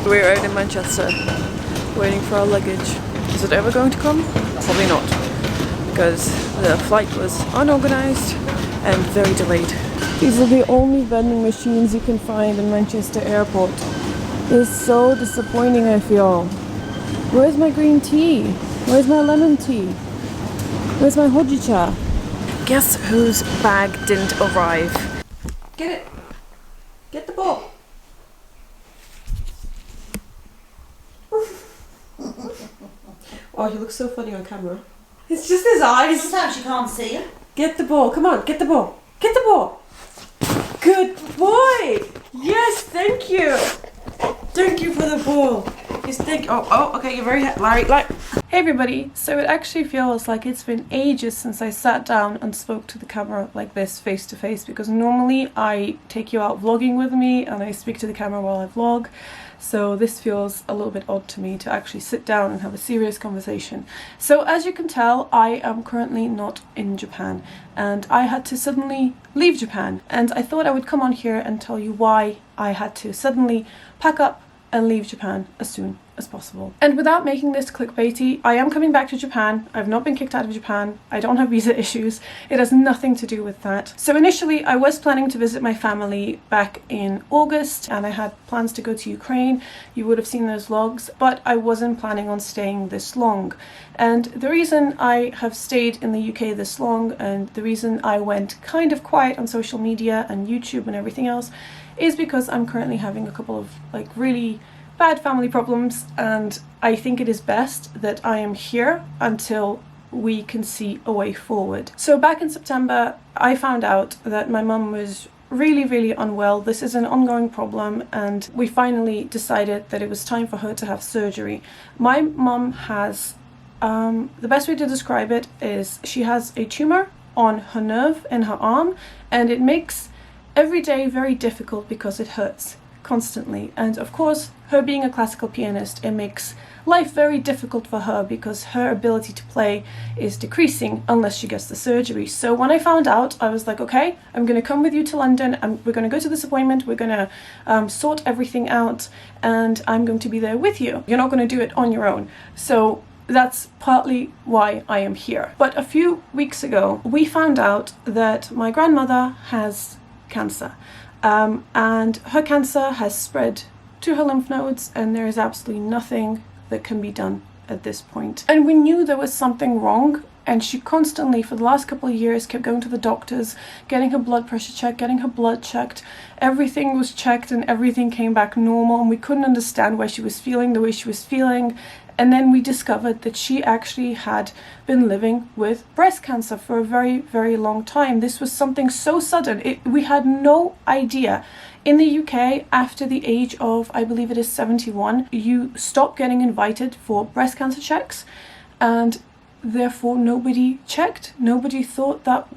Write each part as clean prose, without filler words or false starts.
We're out in Manchester waiting for our luggage. Is it ever going to come? Probably not, because the flight was unorganised and very delayed. These are the only vending machines you can find in Manchester Airport. It's so disappointing, I feel. Where's my green tea? Where's my lemon tea? Where's my hojicha? Guess whose bag didn't arrive? Get it! Get the ball! Oh, he looks so funny on camera. It's just his eyes. Sometimes you can't see it. Get the ball. Come on, get the ball. Get the ball. Good boy. Yes, thank you. Thank you for the ball. Yes, thank you. Oh, okay, you're very Larry. Hey everybody. So it actually feels like it's been ages since I sat down and spoke to the camera like this face to face, because normally I take you out vlogging with me and I speak to the camera while I vlog. So this feels a little bit odd to me to actually sit down and have a serious conversation. So as you can tell, I am currently not in Japan and I had to suddenly leave Japan, and I thought I would come on here and tell you why I had to suddenly pack up and leave Japan as soon as possible. And without making this clickbaity, I am coming back to Japan. I've not been kicked out of Japan. I don't have visa issues. It has nothing to do with that. So initially I was planning to visit my family back in August and I had plans to go to Ukraine. You would have seen those vlogs, but I wasn't planning on staying this long. And the reason I have stayed in the UK this long, and the reason I went kind of quiet on social media and YouTube and everything else, is because I'm currently having a couple of really bad family problems, and I think it is best that I am here until we can see a way forward. So back in September I found out that my mum was really unwell. This is an ongoing problem and we finally decided that it was time for her to have surgery. My mum has, the best way to describe it is she has a tumor on her nerve in her arm, and it makes every day very difficult because it hurts constantly. And of course, her being a classical pianist, it makes life very difficult for her because her ability to play is decreasing unless she gets the surgery. So when I found out, I was like, okay, I'm going to come with you to London and we're going to go to this appointment, we're going to sort everything out, and I'm going to be there with you. You're not going to do it on your own. So that's partly why I am here. But a few weeks ago, we found out that my grandmother has cancer, and her cancer has spread to her lymph nodes, and there is absolutely nothing that can be done at this point. And we knew there was something wrong, and she constantly for the last couple of years kept going to the doctors, getting her blood pressure checked, getting her blood checked. Everything was checked and everything came back normal, and we couldn't understand why she was feeling the way she was feeling. And then we discovered that she actually had been living with breast cancer for a very long time. This was something so sudden. We had no idea. In the UK, after the age of, I believe it is 71, you stop getting invited for breast cancer checks, and therefore nobody checked. Nobody thought that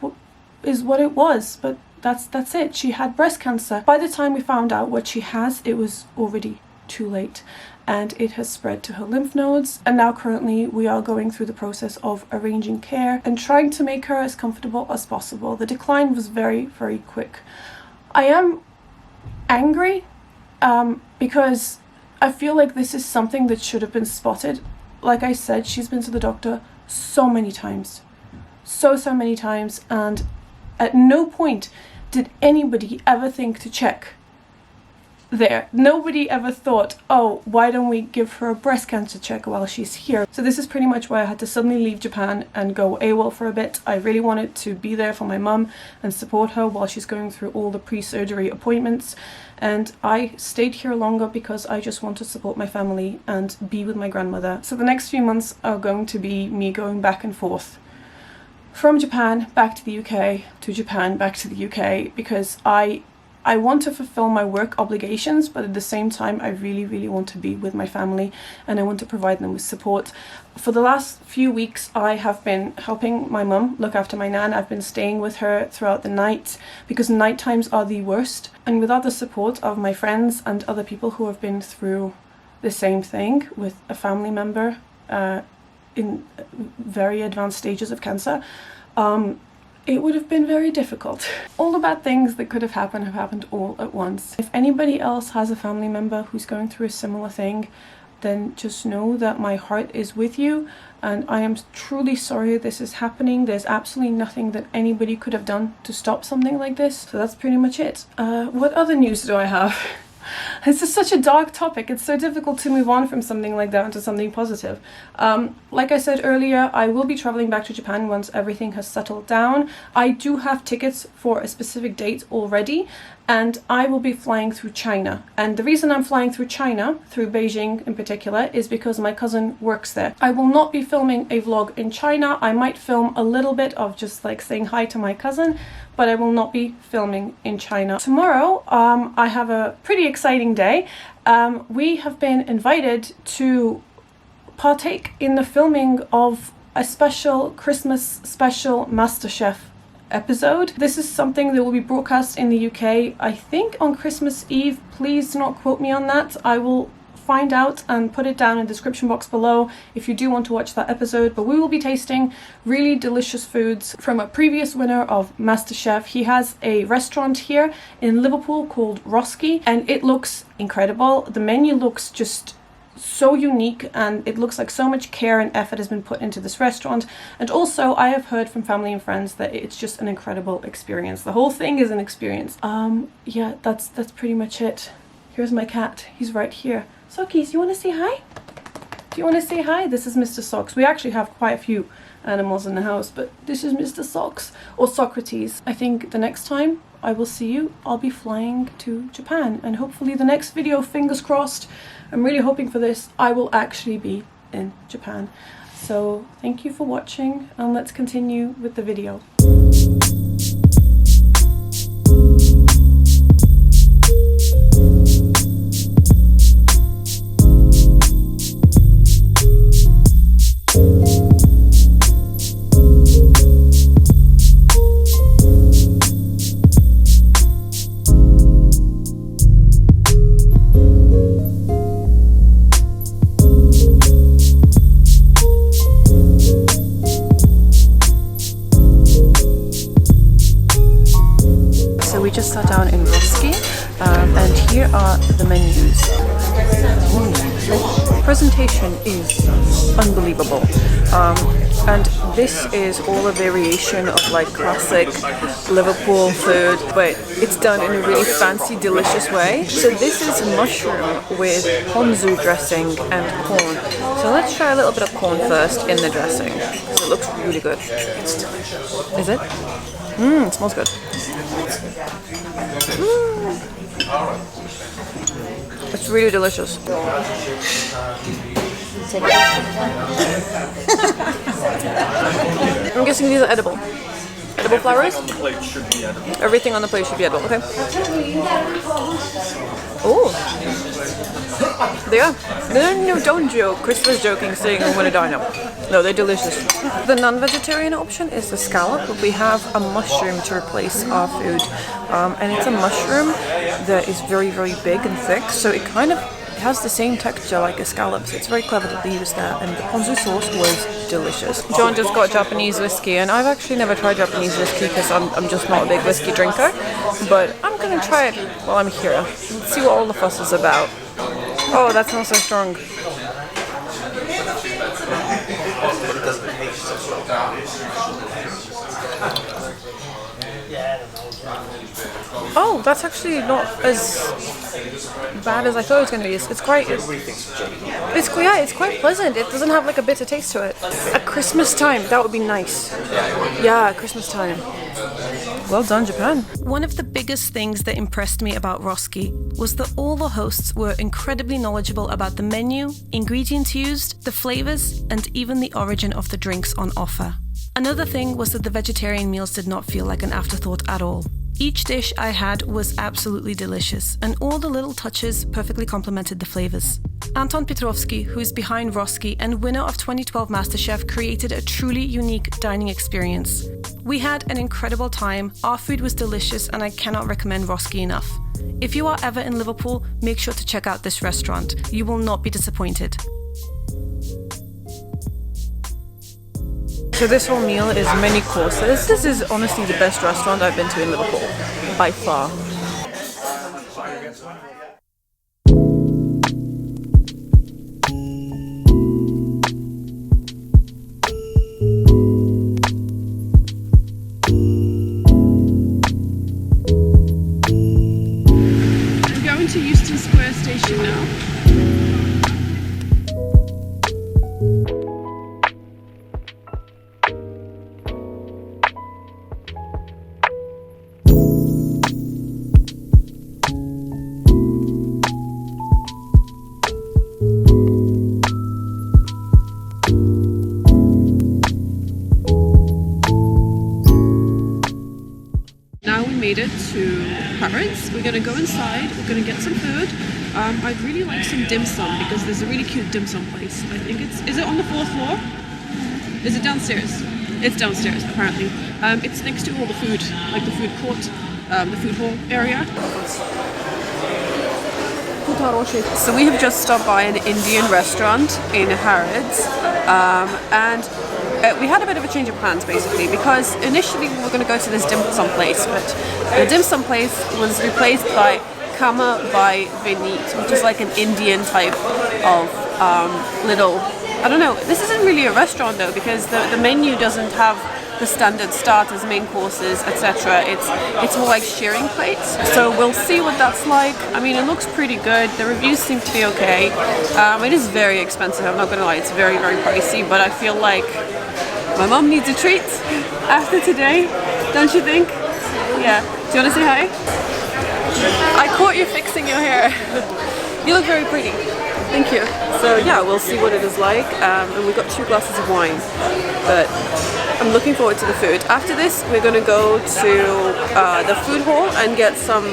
is what it was, but that's it. She had breast cancer. By the time we found out what she has, it was already too late, and it has spread to her lymph nodes. And now currently we are going through the process of arranging care and trying to make her as comfortable as possible. The decline was very quick. I am angry because I feel like this is something that should have been spotted. Like I said, she's been to the doctor so many times, so many times, and at no point did anybody ever think to check there. Nobody ever thought, oh, why don't we give her a breast cancer check while she's here? So this is pretty much why I had to suddenly leave Japan and go AWOL for a bit. I really wanted to be there for my mum and support her while she's going through all the pre-surgery appointments, and I stayed here longer because I just want to support my family and be with my grandmother. So the next few months are going to be me going back and forth from Japan back to the UK, to Japan back to the UK, because I want to fulfill my work obligations, but at the same time I really want to be with my family and I want to provide them with support. For the last few weeks I have been helping my mum look after my nan. I've been staying with her throughout the night because night times are the worst, and without the support of my friends and other people who have been through the same thing with a family member in very advanced stages of cancer, it would have been very difficult. All the bad things that could have happened all at once. If anybody else has a family member who's going through a similar thing, then just know that my heart is with you, and I am truly sorry this is happening. There's absolutely nothing that anybody could have done to stop something like this. So that's pretty much it. What other news do I have? This is such a dark topic. It's so difficult to move on from something like that into something positive. Like I said earlier, I will be traveling back to Japan once everything has settled down. I do have tickets for a specific date already, and I will be flying through China. And the reason I'm flying through China, through Beijing in particular, is because my cousin works there. I will not be filming a vlog in China. I might film a little bit of just like saying hi to my cousin, but I will not be filming in China. Tomorrow, I have a pretty exciting day. We have been invited to partake in the filming of a special Christmas special MasterChef episode. This is something that will be broadcast in the UK, I think on Christmas Eve. Please do not quote me on that. I will find out and put it down in the description box below if you do want to watch that episode. But we will be tasting really delicious foods from a previous winner of MasterChef. He has a restaurant here in Liverpool called Roski, and it looks incredible. The menu looks just so unique, and it looks like so much care and effort has been put into this restaurant. And also I have heard from family and friends that it's just an incredible experience. The whole thing is an experience. Yeah, that's pretty much it. Here's my cat. He's right here. Sockies, you want to say hi? Do you want to say hi? This is Mr. Socks. We actually have quite a few animals in the house, but this is Mr. Socks, or Socrates. I think the next time I will see you, I'll be flying to Japan, and hopefully the next video, fingers crossed, I'm really hoping for this, I will actually be in Japan. So thank you for watching, and let's continue with the video. We just sat down in Roski, and here are the menus. Presentation is unbelievable, and this is all a variation of like classic Liverpool food, but it's done in a really fancy, delicious way. So this is mushroom with ponzu dressing and corn. So let's try a little bit of corn first in the dressing, because it looks really good. Is it? It smells good. It's really delicious. I'm guessing these are edible. Edible flowers? Everything on the plate should be edible, okay. Oh! They are. No, don't joke. Chris was joking, saying I'm gonna die now. No, they're delicious. The non-vegetarian option is the scallop, but we have a mushroom to replace our food. And it's a mushroom that is very, very big and thick, so it kind of has the same texture like a scallop, so it's very clever that they use that. And the ponzu sauce was delicious. John just got Japanese whiskey, and I've actually never tried Japanese whiskey because I'm just not a big whiskey drinker, but I'm gonna try it while I'm here. Let's see what all the fuss is about. Oh, that smells so strong. Oh, that's actually not as bad as I thought it was going to be. It's quite pleasant. It doesn't have like a bitter taste to it. At Christmas time, that would be nice. Yeah, at Christmas time. Well done, Japan. One of the biggest things that impressed me about Roski was that all the hosts were incredibly knowledgeable about the menu, ingredients used, the flavors, and even the origin of the drinks on offer. Another thing was that the vegetarian meals did not feel like an afterthought at all. Each dish I had was absolutely delicious, and all the little touches perfectly complemented the flavors. Anton Petrovsky, who is behind Roski and winner of 2012 MasterChef, created a truly unique dining experience. We had an incredible time, our food was delicious, and I cannot recommend Roski enough. If you are ever in Liverpool, make sure to check out this restaurant. You will not be disappointed. So this whole meal is many courses. This is honestly the best restaurant I've been to in Liverpool, by far. Station now. Now we made it to Harrods. We're gonna go inside, we're gonna get some food. I'd really like some dim sum because there's a really cute dim sum place. I think is it on the 4th floor? Is it downstairs? It's downstairs apparently. It's next to all the food, like the food court, the food hall area. So we have just stopped by an Indian restaurant in Harrods, and we had a bit of a change of plans basically, because initially we were going to go to this dim sum place, but the dim sum place was replaced by Kama by Vineet, which is like an Indian type of little, I don't know, this isn't really a restaurant though, because the menu doesn't have the standard starters, main courses, etc. It's more like sharing plates. So we'll see what that's like. I mean, it looks pretty good. The reviews seem to be okay. It is very expensive, I'm not gonna lie, it's very, very pricey, but I feel like my mom needs a treat after today, don't you think? Yeah. Do you want to say hi? I caught you fixing your hair. You look very pretty. Thank you. So yeah, we'll see what it is like. And we've got 2 glasses of wine. But I'm looking forward to the food. After this, we're going to go to the food hall and get some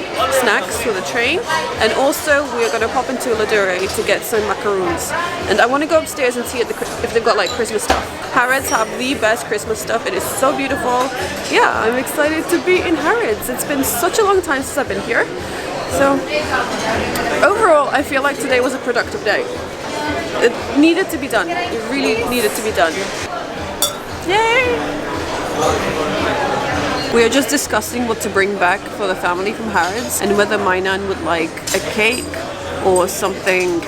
snacks for the train. And also, we're going to pop into Ladure to get some macaroons. And I want to go upstairs and see if they've got like Christmas stuff. Harrods have the best Christmas stuff. It is so beautiful. Yeah, I'm excited to be in Harrods. It's been such a long time since I've been here. So overall, I feel like today was a productive day. It needed to be done. It really needed to be done. Yay! We are just discussing what to bring back for the family from Harrods and whether my nan would like a cake or something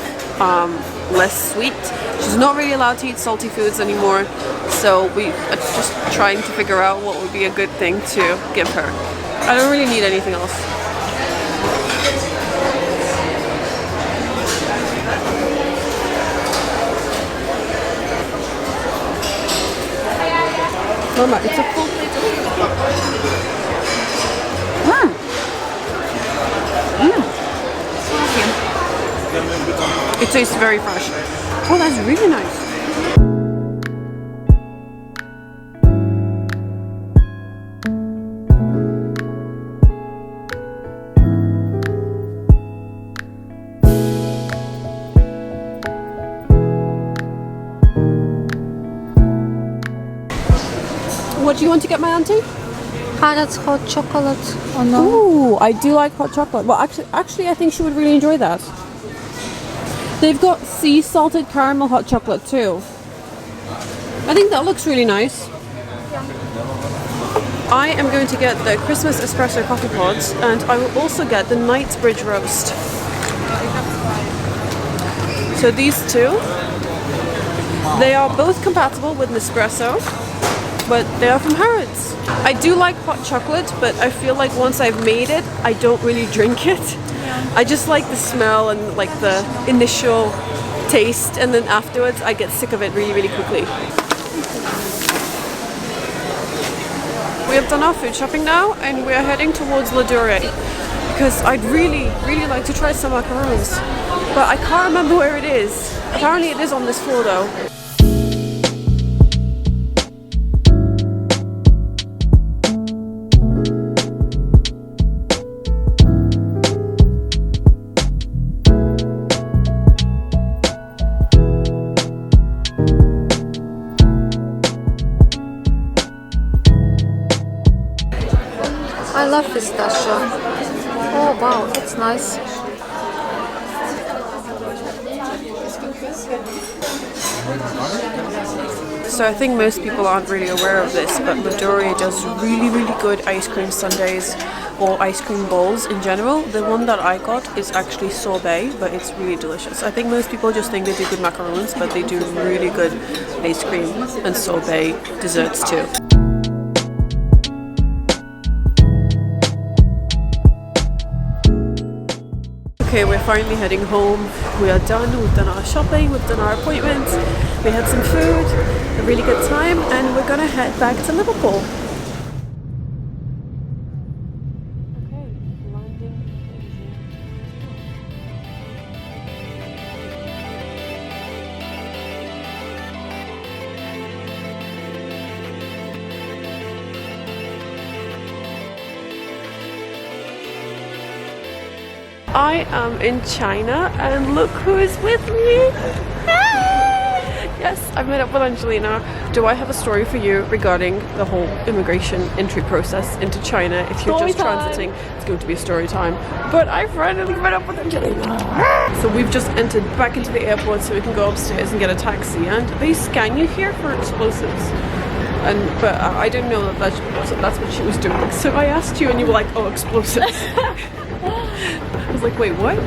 less sweet. She's not really allowed to eat salty foods anymore, so we are just trying to figure out what would be a good thing to give her. I don't really need anything else. Mama, it's a full plate of It tastes very fresh. Oh, that's really nice. What do you want to get my auntie? Harrods hot chocolate. Oh no. Ooh, I do like hot chocolate. Well, actually, I think she would really enjoy that. They've got sea salted caramel hot chocolate too. I think that looks really nice. I am going to get the Christmas espresso coffee pods, and I will also get the Knightsbridge roast. So these two, they are both compatible with Nespresso, but they are from Harrods. I do like hot chocolate, but I feel like once I've made it, I don't really drink it. Yeah. I just like the smell and like the initial taste, and then afterwards I get sick of it really, really quickly. We have done our food shopping now, and we're heading towards Ladure because I'd really, really like to try some macaroons, but I can't remember where it is. Apparently it is on this floor though. I love pistachio. Oh wow, that's nice. So I think most people aren't really aware of this, but Midoriya does really, really good ice cream sundaes or ice cream bowls in general. The one that I got is actually sorbet, but it's really delicious. I think most people just think they do good macarons, but they do really good ice cream and sorbet desserts too. Okay, we're finally heading home. We are done. We've done our shopping, we've done our appointments, we had some food, a really good time, and we're gonna head back to Liverpool. I am in China and look who is with me! Yes, I've met up with Angelina. Do I have a story for you regarding the whole immigration entry process into China? If you're just transiting, it's going to be a story time. But I finally met up with Angelina. So we've just entered back into the airport so we can go upstairs and get a taxi, and they scan you here for explosives. But I didn't know that's what she was doing. So I asked you and you were like, oh, explosives. I was like, wait, what?